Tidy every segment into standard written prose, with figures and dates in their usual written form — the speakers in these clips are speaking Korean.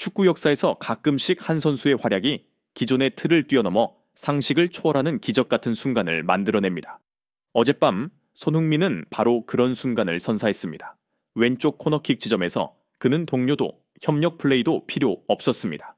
축구 역사에서 가끔씩 한 선수의 활약이 기존의 틀을 뛰어넘어 상식을 초월하는 기적 같은 순간을 만들어냅니다. 어젯밤 손흥민은 바로 그런 순간을 선사했습니다. 왼쪽 코너킥 지점에서 그는 동료도 협력 플레이도 필요 없었습니다.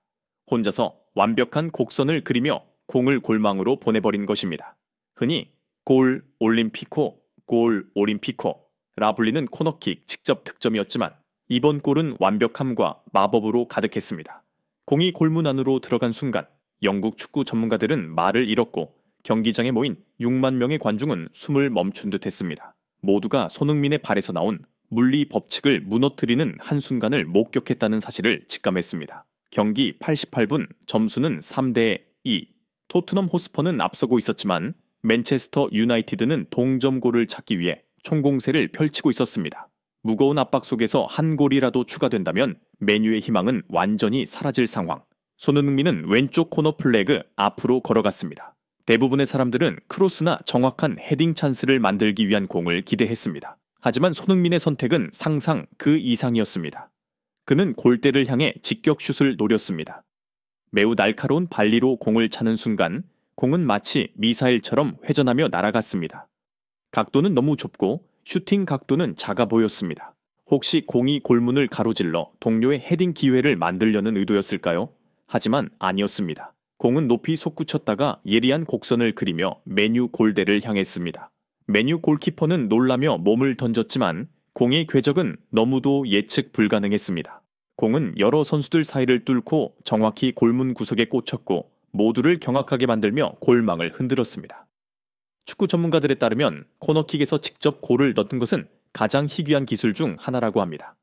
혼자서 완벽한 곡선을 그리며 공을 골망으로 보내버린 것입니다. 흔히 골 올림피코, 골 올림피코라 불리는 코너킥 직접 득점이었지만 이번 골은 완벽함과 마법으로 가득했습니다. 공이 골문 안으로 들어간 순간 영국 축구 전문가들은 말을 잃었고 경기장에 모인 6만 명의 관중은 숨을 멈춘 듯 했습니다. 모두가 손흥민의 발에서 나온 물리 법칙을 무너뜨리는 한순간을 목격했다는 사실을 직감했습니다. 경기 88분 점수는 3대2. 토트넘 호스퍼는 앞서고 있었지만 맨체스터 유나이티드는 동점골을 찾기 위해 총공세를 펼치고 있었습니다. 무거운 압박 속에서 한 골이라도 추가된다면 맨유의 희망은 완전히 사라질 상황. 손흥민은 왼쪽 코너 플래그 앞으로 걸어갔습니다. 대부분의 사람들은 크로스나 정확한 헤딩 찬스를 만들기 위한 공을 기대했습니다. 하지만 손흥민의 선택은 상상 그 이상이었습니다. 그는 골대를 향해 직격 슛을 노렸습니다. 매우 날카로운 발리로 공을 차는 순간 공은 마치 미사일처럼 회전하며 날아갔습니다. 각도는 너무 좁고 슈팅 각도는 작아 보였습니다. 혹시 공이 골문을 가로질러 동료의 헤딩 기회를 만들려는 의도였을까요? 하지만 아니었습니다. 공은 높이 솟구쳤다가 예리한 곡선을 그리며 맨유 골대를 향했습니다. 맨유 골키퍼는 놀라며 몸을 던졌지만 공의 궤적은 너무도 예측 불가능했습니다. 공은 여러 선수들 사이를 뚫고 정확히 골문 구석에 꽂혔고 모두를 경악하게 만들며 골망을 흔들었습니다. 축구 전문가들에 따르면 코너킥에서 직접 골을 넣는 것은 가장 희귀한 기술 중 하나라고 합니다.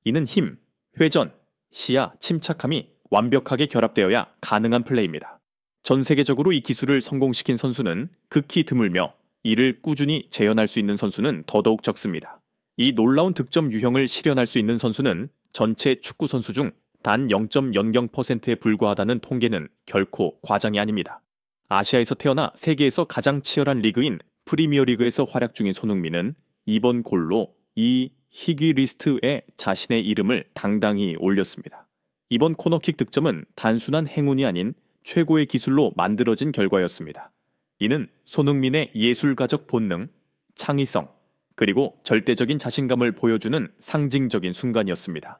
이는 힘, 회전, 시야, 침착함이 완벽하게 결합되어야 가능한 플레이입니다. 전 세계적으로 이 기술을 성공시킨 선수는 극히 드물며 이를 꾸준히 재현할 수 있는 선수는 더더욱 적습니다. 이 놀라운 득점 유형을 실현할 수 있는 선수는 전체 축구 선수 중 단 0.00%에 불과하다는 통계는 결코 과장이 아닙니다. 아시아에서 태어나 세계에서 가장 치열한 리그인 프리미어리그에서 활약 중인 손흥민은 이번 골로 이 희귀 리스트에 자신의 이름을 당당히 올렸습니다. 이번 코너킥 득점은 단순한 행운이 아닌 최고의 기술로 만들어진 결과였습니다. 이는 손흥민의 예술가적 본능, 창의성, 그리고 절대적인 자신감을 보여주는 상징적인 순간이었습니다.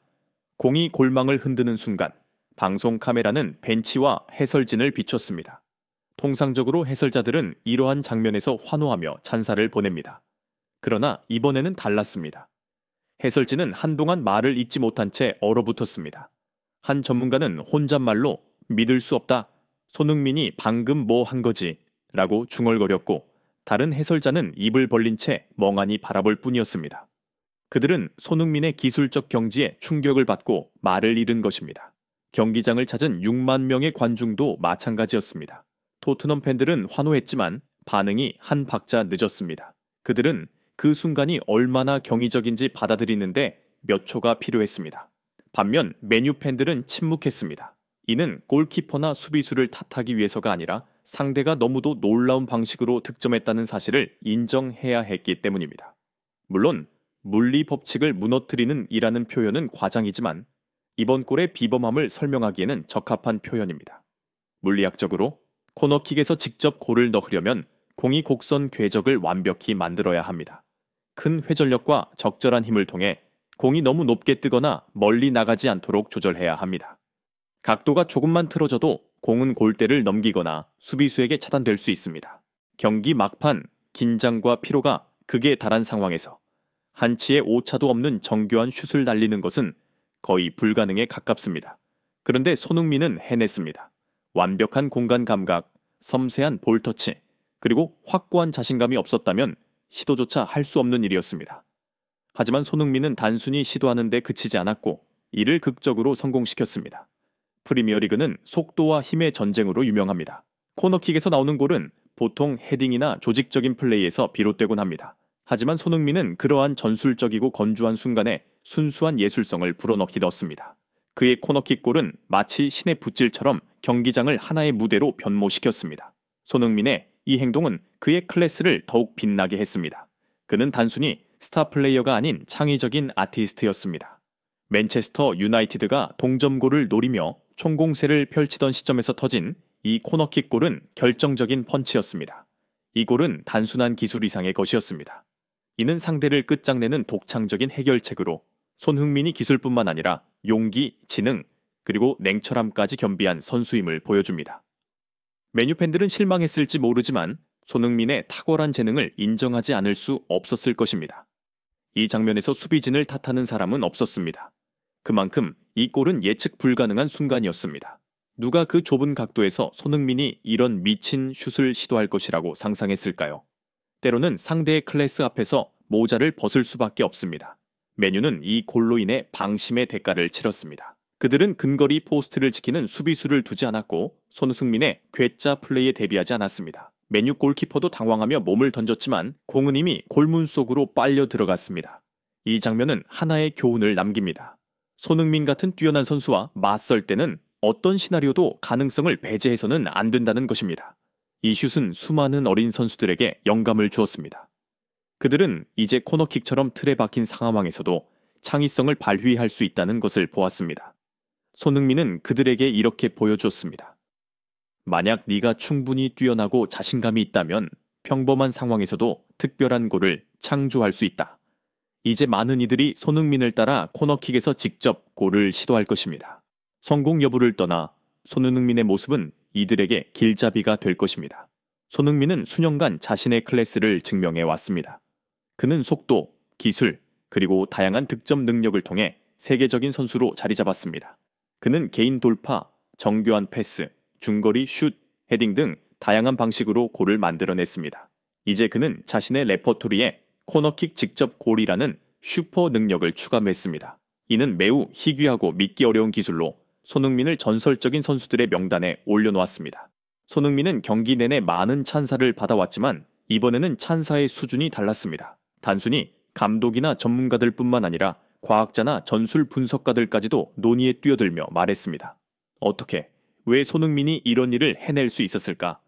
공이 골망을 흔드는 순간, 방송 카메라는 벤치와 해설진을 비췄습니다. 통상적으로 해설자들은 이러한 장면에서 환호하며 찬사를 보냅니다. 그러나 이번에는 달랐습니다. 해설진은 한동안 말을 잇지 못한 채 얼어붙었습니다. 한 전문가는 혼잣말로 믿을 수 없다. 손흥민이 방금 뭐 한 거지? 라고 중얼거렸고 다른 해설자는 입을 벌린 채 멍하니 바라볼 뿐이었습니다. 그들은 손흥민의 기술적 경지에 충격을 받고 말을 잃은 것입니다. 경기장을 찾은 6만 명의 관중도 마찬가지였습니다. 토트넘 팬들은 환호했지만 반응이 한 박자 늦었습니다. 그들은 그 순간이 얼마나 경이적인지 받아들이는데 몇 초가 필요했습니다. 반면 맨유 팬들은 침묵했습니다. 이는 골키퍼나 수비수를 탓하기 위해서가 아니라 상대가 너무도 놀라운 방식으로 득점했다는 사실을 인정해야 했기 때문입니다. 물론 물리 법칙을 무너뜨리는 이라는 표현은 과장이지만 이번 골의 비범함을 설명하기에는 적합한 표현입니다. 물리학적으로 코너킥에서 직접 골을 넣으려면 공이 곡선 궤적을 완벽히 만들어야 합니다. 큰 회전력과 적절한 힘을 통해 공이 너무 높게 뜨거나 멀리 나가지 않도록 조절해야 합니다. 각도가 조금만 틀어져도 공은 골대를 넘기거나 수비수에게 차단될 수 있습니다. 경기 막판 긴장과 피로가 극에 달한 상황에서 한치의 오차도 없는 정교한 슛을 날리는 것은 거의 불가능에 가깝습니다. 그런데 손흥민은 해냈습니다. 완벽한 공간 감각, 섬세한 볼터치, 그리고 확고한 자신감이 없었다면 시도조차 할 수 없는 일이었습니다. 하지만 손흥민은 단순히 시도하는 데 그치지 않았고 이를 극적으로 성공시켰습니다. 프리미어리그는 속도와 힘의 전쟁으로 유명합니다. 코너킥에서 나오는 골은 보통 헤딩이나 조직적인 플레이에서 비롯되곤 합니다. 하지만 손흥민은 그러한 전술적이고 건조한 순간에 순수한 예술성을 불어넣기 넣었습니다. 그의 코너킥 골은 마치 신의 붓질처럼 경기장을 하나의 무대로 변모시켰습니다. 손흥민의 이 행동은 그의 클래스를 더욱 빛나게 했습니다. 그는 단순히 스타 플레이어가 아닌 창의적인 아티스트였습니다. 맨체스터 유나이티드가 동점골을 노리며 총공세를 펼치던 시점에서 터진 이 코너킥 골은 결정적인 펀치였습니다. 이 골은 단순한 기술 이상의 것이었습니다. 이는 상대를 끝장내는 독창적인 해결책으로 손흥민이 기술뿐만 아니라 용기, 지능, 그리고 냉철함까지 겸비한 선수임을 보여줍니다. 메뉴 팬들은 실망했을지 모르지만 손흥민의 탁월한 재능을 인정하지 않을 수 없었을 것입니다. 이 장면에서 수비진을 탓하는 사람은 없었습니다. 그만큼 이 골은 예측 불가능한 순간이었습니다. 누가 그 좁은 각도에서 손흥민이 이런 미친 슛을 시도할 것이라고 상상했을까요? 때로는 상대의 클래스 앞에서 모자를 벗을 수밖에 없습니다. 메뉴는 이 골로 인해 방심의 대가를 치렀습니다. 그들은 근거리 포스트를 지키는 수비수를 두지 않았고 손흥민의 괴짜 플레이에 대비하지 않았습니다. 메뉴 골키퍼도 당황하며 몸을 던졌지만 공은 이미 골문 속으로 빨려 들어갔습니다. 이 장면은 하나의 교훈을 남깁니다. 손흥민 같은 뛰어난 선수와 맞설 때는 어떤 시나리오도 가능성을 배제해서는 안 된다는 것입니다. 이 슛은 수많은 어린 선수들에게 영감을 주었습니다. 그들은 이제 코너킥처럼 틀에 박힌 상황에서도 창의성을 발휘할 수 있다는 것을 보았습니다. 손흥민은 그들에게 이렇게 보여줬습니다. 만약 네가 충분히 뛰어나고 자신감이 있다면 평범한 상황에서도 특별한 골을 창조할 수 있다. 이제 많은 이들이 손흥민을 따라 코너킥에서 직접 골을 시도할 것입니다. 성공 여부를 떠나 손흥민의 모습은 이들에게 길잡이가 될 것입니다. 손흥민은 수년간 자신의 클래스를 증명해 왔습니다. 그는 속도, 기술, 그리고 다양한 득점 능력을 통해 세계적인 선수로 자리 잡았습니다. 그는 개인 돌파, 정교한 패스, 중거리 슛, 헤딩 등 다양한 방식으로 골을 만들어냈습니다. 이제 그는 자신의 레퍼토리에 코너킥 직접 골이라는 슈퍼 능력을 추가했습니다. 이는 매우 희귀하고 믿기 어려운 기술로 손흥민을 전설적인 선수들의 명단에 올려놓았습니다. 손흥민은 경기 내내 많은 찬사를 받아왔지만 이번에는 찬사의 수준이 달랐습니다. 단순히 감독이나 전문가들 뿐만 아니라 과학자나 전술 분석가들까지도 논의에 뛰어들며 말했습니다. 어떻게, 왜 손흥민이 이런 일을 해낼 수 있었을까?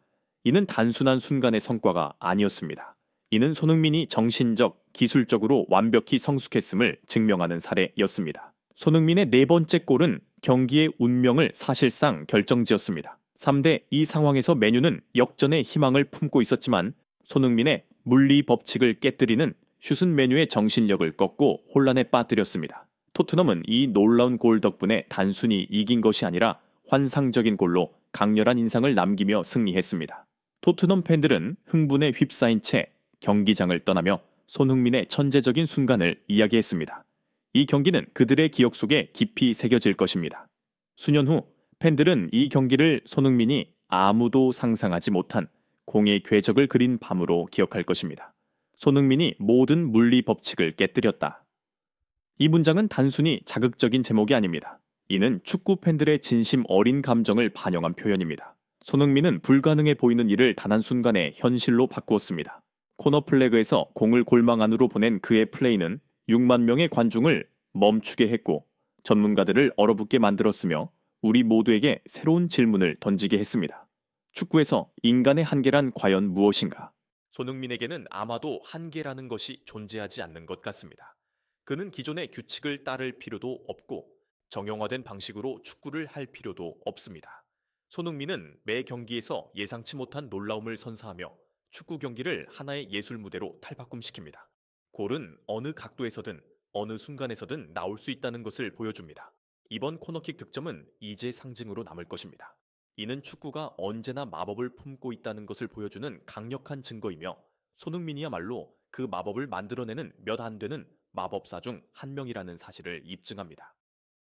이는 단순한 순간의 성과가 아니었습니다. 이는 손흥민이 정신적, 기술적으로 완벽히 성숙했음을 증명하는 사례였습니다. 손흥민의 네 번째 골은 경기의 운명을 사실상 결정지었습니다. 3대2 상황에서 메뉴는 역전의 희망을 품고 있었지만 손흥민의 물리 법칙을 깨뜨리는 슛은 메뉴의 정신력을 꺾고 혼란에 빠뜨렸습니다. 토트넘은 이 놀라운 골 덕분에 단순히 이긴 것이 아니라 환상적인 골로 강렬한 인상을 남기며 승리했습니다. 토트넘 팬들은 흥분에 휩싸인 채 경기장을 떠나며 손흥민의 천재적인 순간을 이야기했습니다. 이 경기는 그들의 기억 속에 깊이 새겨질 것입니다. 수년 후 팬들은 이 경기를 손흥민이 아무도 상상하지 못한 공의 궤적을 그린 밤으로 기억할 것입니다. 손흥민이 모든 물리 법칙을 깨뜨렸다. 이 문장은 단순히 자극적인 제목이 아닙니다. 이는 축구 팬들의 진심 어린 감정을 반영한 표현입니다. 손흥민은 불가능해 보이는 일을 단 한순간에 현실로 바꾸었습니다. 코너 플래그에서 공을 골망 안으로 보낸 그의 플레이는 6만 명의 관중을 멈추게 했고 전문가들을 얼어붙게 만들었으며 우리 모두에게 새로운 질문을 던지게 했습니다. 축구에서 인간의 한계란 과연 무엇인가? 손흥민에게는 아마도 한계라는 것이 존재하지 않는 것 같습니다. 그는 기존의 규칙을 따를 필요도 없고 정형화된 방식으로 축구를 할 필요도 없습니다. 손흥민은 매 경기에서 예상치 못한 놀라움을 선사하며 축구 경기를 하나의 예술 무대로 탈바꿈시킵니다. 골은 어느 각도에서든 어느 순간에서든 나올 수 있다는 것을 보여줍니다. 이번 코너킥 득점은 이제 상징으로 남을 것입니다. 이는 축구가 언제나 마법을 품고 있다는 것을 보여주는 강력한 증거이며 손흥민이야말로 그 마법을 만들어내는 몇 안 되는 마법사 중 한 명이라는 사실을 입증합니다.